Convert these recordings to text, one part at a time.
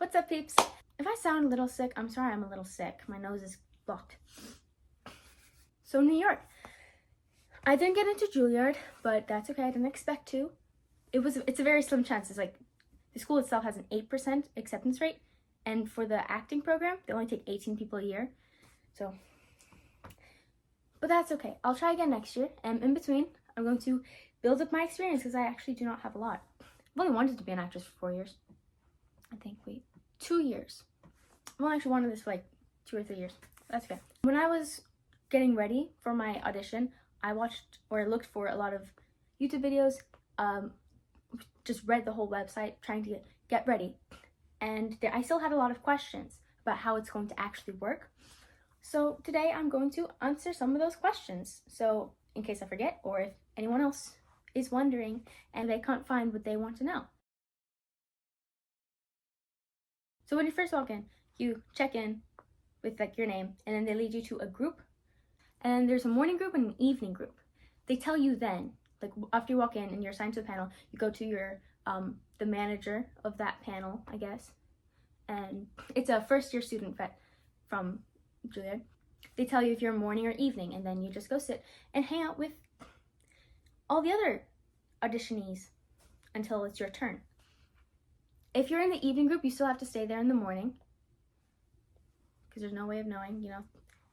What's up, peeps? If I sound a little sick, I'm sorry I'm a little sick. My nose is blocked. So New York. I didn't get into Juilliard, but that's okay. I didn't expect to. It's a very slim chance. It's like the school itself has an 8% acceptance rate, and for the acting program, they only take 18 people a year. So, but that's okay. I'll try again next year, and in between, I'm going to build up my experience because I actually do not have a lot. I've only wanted to be an actress for 4 years. I think, 2 years. I've only actually wanted this for like 2 or 3 years. That's okay. When I was getting ready for my audition, I watched or looked for a lot of YouTube videos, just read the whole website trying to get ready. And I still had a lot of questions about how it's going to actually work. So today I'm going to answer some of those questions. So in case I forget, or if anyone else is wondering and they can't find what they want to know. So when you first walk in, you check in with like your name, and then they lead you to a group. And then there's a morning group and an evening group. They tell you then, like after you walk in and you're assigned to a panel, you go to your the manager of that panel, I guess. And it's a first year student from Juilliard. They tell you if you're morning or evening, and then you just go sit and hang out with all the other auditionees until it's your turn. If you're in the evening group, you still have to stay there in the morning because there's no way of knowing, you know.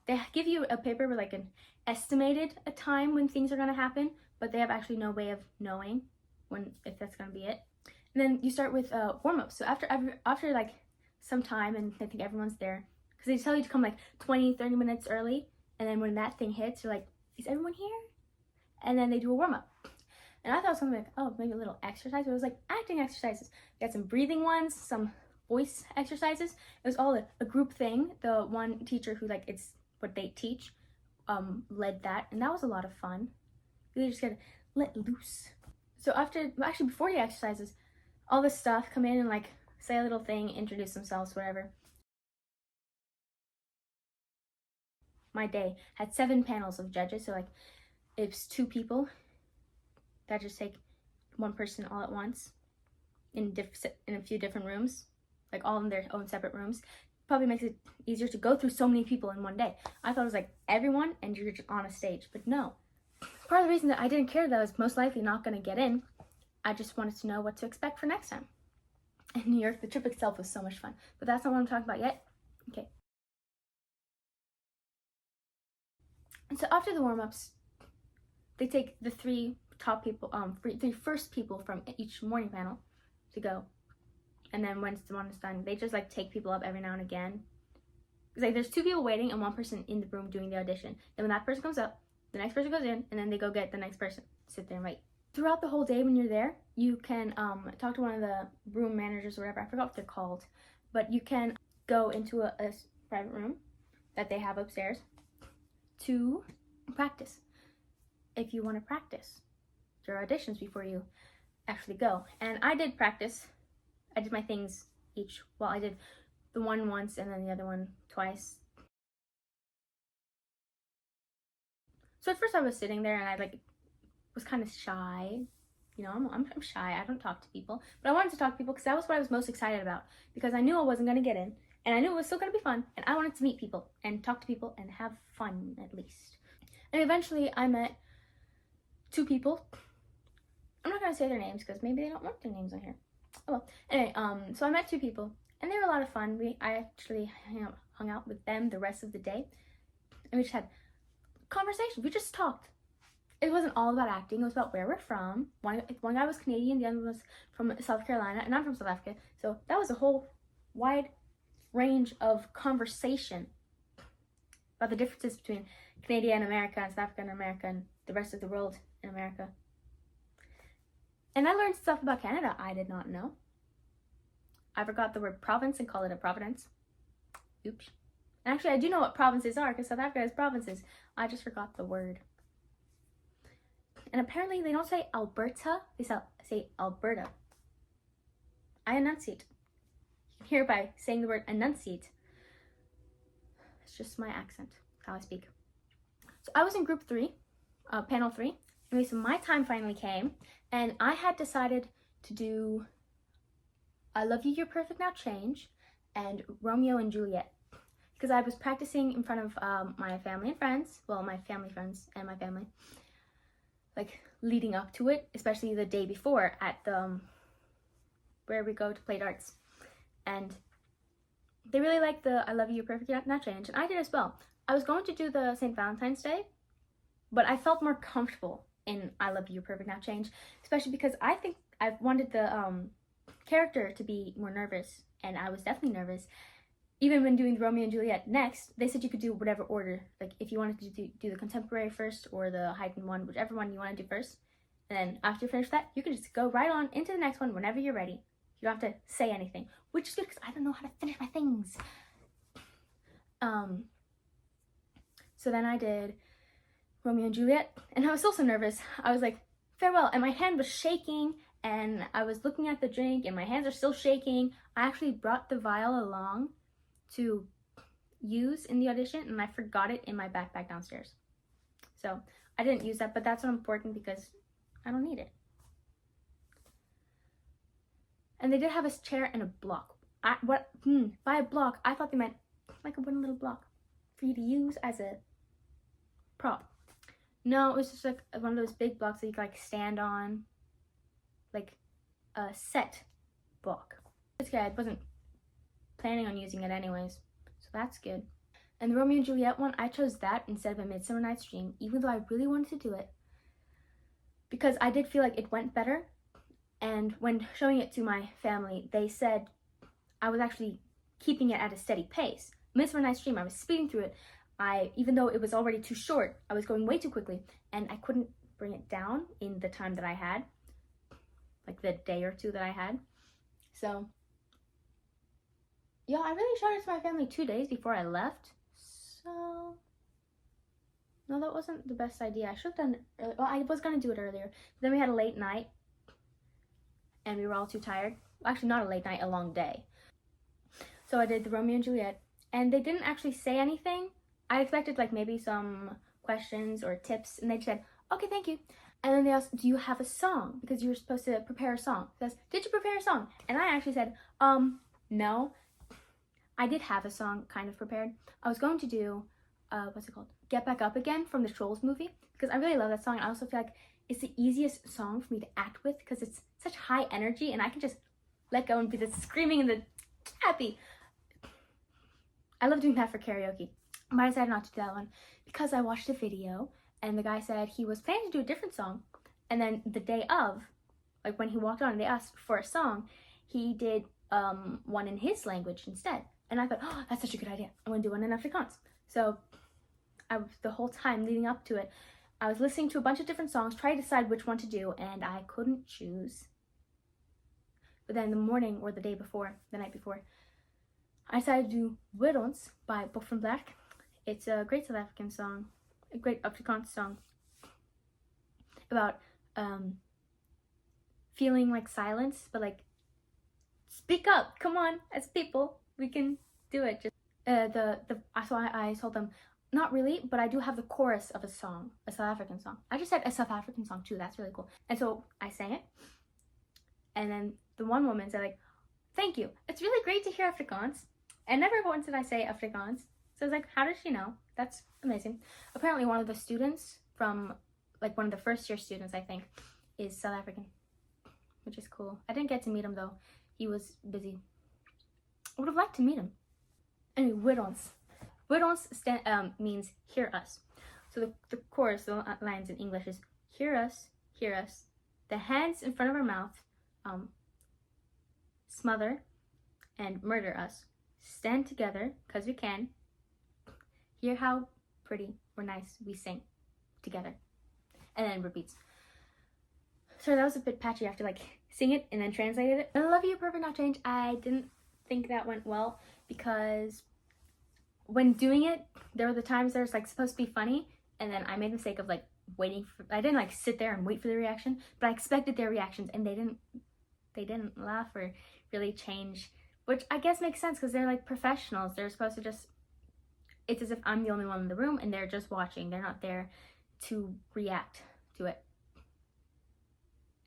They give you a paper with like an estimated a time when things are going to happen, but they have actually no way of knowing if that's going to be it. And then you start with warm-up. So after like some time, and I think everyone's there, because they tell you to come like 20-30 minutes early, and then when that thing hits, you're like, is everyone here? And then they do a warm-up. And I thought it was something like, oh, maybe a little exercise, but it was like acting exercises. They had some breathing ones, some voice exercises. It was all a group thing. The one teacher who, like, it's what they teach, led that, and that was a lot of fun. They just get let loose. So before the exercises, all this stuff, come in and like say a little thing, introduce themselves, whatever. My day had 7 panels of judges, so like it's 2 people that just take one person all at once in a few different rooms, like all in their own separate rooms. Probably makes it easier to go through so many people in one day. I thought it was like everyone and you're just on a stage, but no. Part of the reason that I didn't care that I was most likely not going to get in, I just wanted to know what to expect for next time. In New York, the trip itself was so much fun, but that's not what I'm talking about yet. Okay. And so after the warm-ups, they take the 3 top people, 3 first people from each morning panel to go. And then once the one is done, they just like take people up every now and again. It's like there's 2 people waiting and 1 person in the room doing the audition. Then when that person comes up, the next person goes in, and then they go get the next person, sit there and wait. Throughout the whole day when you're there, you can talk to one of the room managers or whatever. I forgot what they're called. But you can go into a private room that they have upstairs to practice. If you want to practice your auditions before you actually go. And I did practice. I did my things each. Well, I did the one once and then the other one twice. So at first I was sitting there and I like was kind of shy. You know, I'm shy. I don't talk to people. But I wanted to talk to people because that was what I was most excited about. Because I knew I wasn't going to get in. And I knew it was still going to be fun. And I wanted to meet people and talk to people and have fun at least. And eventually I met 2 people. I'm not going to say their names because maybe they don't want their names on here. Oh well. Anyway, so I met 2 people and they were a lot of fun. I actually hung out with them the rest of the day. And we just had conversation. We just talked. It wasn't all about acting. It was about where we're from. One guy was Canadian, the other was from South Carolina, and I'm from South Africa. So that was a whole wide range of conversation about the differences between Canada and America, and South Africa and America, and the rest of the world in America. And I learned stuff about Canada I did not know. I forgot the word province and called it a providence. Oops. And actually, I do know what provinces are because South Africa has provinces. I just forgot the word. And apparently they don't say Alberta, they say Alberta. I enunciate. You can hear by saying the word enunciate. It's just my accent, how I speak. So I was in group 3, panel 3. Anyway, so my time finally came, and I had decided to do I Love You, You're Perfect Now Change, and Romeo and Juliet, because I was practicing in front of my family and friends, well, my family friends and my family, like leading up to it, especially the day before at the where we go to play darts. And they really liked the I Love You, You're Perfect Now Change, and I did as well. I was going to do the St. Valentine's Day, but I felt more comfortable in I Love You, You're Perfect Now Change, especially because I think I wanted the character to be more nervous, and I was definitely nervous. Even when doing the Romeo and Juliet next, they said you could do whatever order, like if you wanted to do the contemporary first or the heightened one, whichever one you want to do first. And then after you finish that, you can just go right on into the next one whenever you're ready. You don't have to say anything, which is good because I don't know how to finish my things. So then I did Romeo and Juliet, and I was also nervous. I was like, farewell, and my hand was shaking, and I was looking at the drink, and my hands are still shaking. I actually brought the vial along to use in the audition, and I forgot it in my backpack downstairs. So I didn't use that, but that's not important because I don't need it. And they did have a chair and a block. By a block, I thought they meant like a wooden little block for you to use as a prop. No, it was just like one of those big blocks that you could like stand on, like a set block. It's good. I wasn't planning on using it anyways, so that's good. And the Romeo and Juliet one, I chose that instead of A Midsummer Night's Dream, even though I really wanted to do it, because I did feel like it went better. And when showing it to my family, they said I was actually keeping it at a steady pace. Midsummer Night's Dream, I was speeding through it. Even though it was already too short, I was going way too quickly, and I couldn't bring it down in the time that I had, like the day or two that I had. So yeah, I really showed it to my family 2 days before I left. So no, that wasn't the best idea. I should have done it earlier. Well, I was gonna do it earlier. Then we had a late night, and we were all too tired. Well, actually, not a late night, a long day. So I did the Romeo and Juliet, and they didn't actually say anything. I expected like maybe some questions or tips, and they said, okay, thank you. And then they asked, do you have a song? Because you were supposed to prepare a song. It says, did you prepare a song? And I actually said, no. I did have a song kind of prepared. I was going to do, what's it called? Get Back Up Again from the Trolls movie, because I really love that song. I also feel like it's the easiest song for me to act with because it's such high energy, and I can just let go and be the screaming and the happy. I love doing that for karaoke. But I decided not to do that one because I watched a video, and the guy said he was planning to do a different song, and then the day of, like when he walked on and they asked for a song, he did one in his language instead. And I thought, oh, that's such a good idea. I'm gonna do one in Afrikaans. So the whole time leading up to it, I was listening to a bunch of different songs, trying to decide which one to do, and I couldn't choose. But then the morning or the day before, the night before, I decided to do Werons by Bob van Black. It's a great South African song, a great Afrikaans song about feeling like silence, but like speak up, come on, as people, we can do it. Just so I told them, not really, but I do have the chorus of a song, a South African song. I just said a South African song too, that's really cool. And so I sang it, and then the one woman said like, thank you, it's really great to hear Afrikaans. And never once did I say Afrikaans. So I was like, how did she know? That's amazing. Apparently one of the students from, like one of the first year students, I think, is South African, which is cool. I didn't get to meet him though. He was busy. I would have liked to meet him. Anyway, Werons. Werons means hear us. So the chorus, the lines in English is hear us, the hands in front of our mouth, smother and murder us. Stand together, cause we can. Hear how pretty or nice we sing together. And then repeats. Sorry, that was a bit patchy. I have to like sing it and then translate it. I Love You, Perfect Now Change. I didn't think that went well because when doing it, there were the times that was like supposed to be funny, and then I made the mistake of like waiting for, I didn't like sit there and wait for the reaction, but I expected their reactions, and they didn't laugh or really change, which I guess makes sense because they're like professionals. They're supposed to just, it's as if I'm the only one in the room and they're just watching. They're not there to react to it.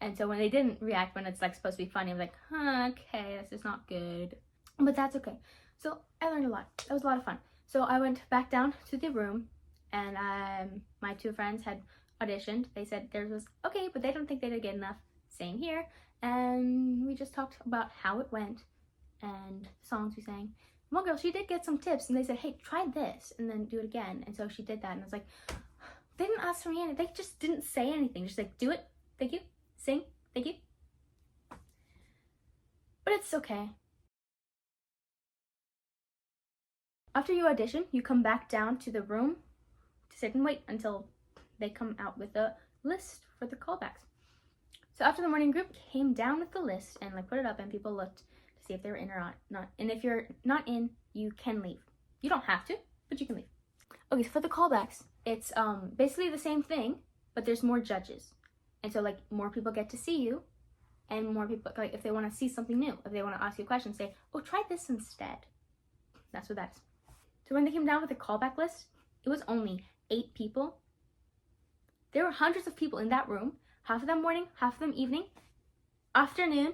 And so when they didn't react when it's like supposed to be funny, I was like, huh, okay, this is not good. but that's okay. So I learned a lot. That was a lot of fun. So I went back down to the room, and my two friends had auditioned. They said theirs was okay, but they don't think they did good enough. Same here. And we just talked about how it went and the songs we sang. One girl, she did get some tips, and they said, hey, try this and then do it again. And so she did that, and I was like, they didn't ask for me anything. They just didn't say anything. Just like, do it, thank you, sing, thank you. But it's okay. After you audition, you come back down to the room to sit and wait until they come out with a list for the callbacks. So after the morning group came down with the list and like put it up, and people looked to see if they were in or not. And if you're not in, you can leave. You don't have to, but you can leave. Okay, so for the callbacks, it's basically the same thing, but there's more judges. And so like more people get to see you, and more people, like if they want to see something new, if they want to ask you a question, say, oh, try this instead. That's what that is. So when they came down with the callback list, it was only 8 people. There were hundreds of people in that room, half of them morning, half of them evening, afternoon,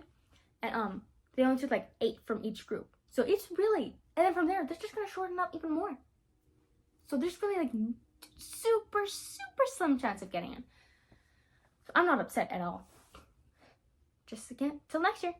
and they only took like 8 from each group. So it's really, and then from there, they're just gonna shorten up even more. So there's really like super, super slim chance of getting in. So I'm not upset at all. Just again, till next year.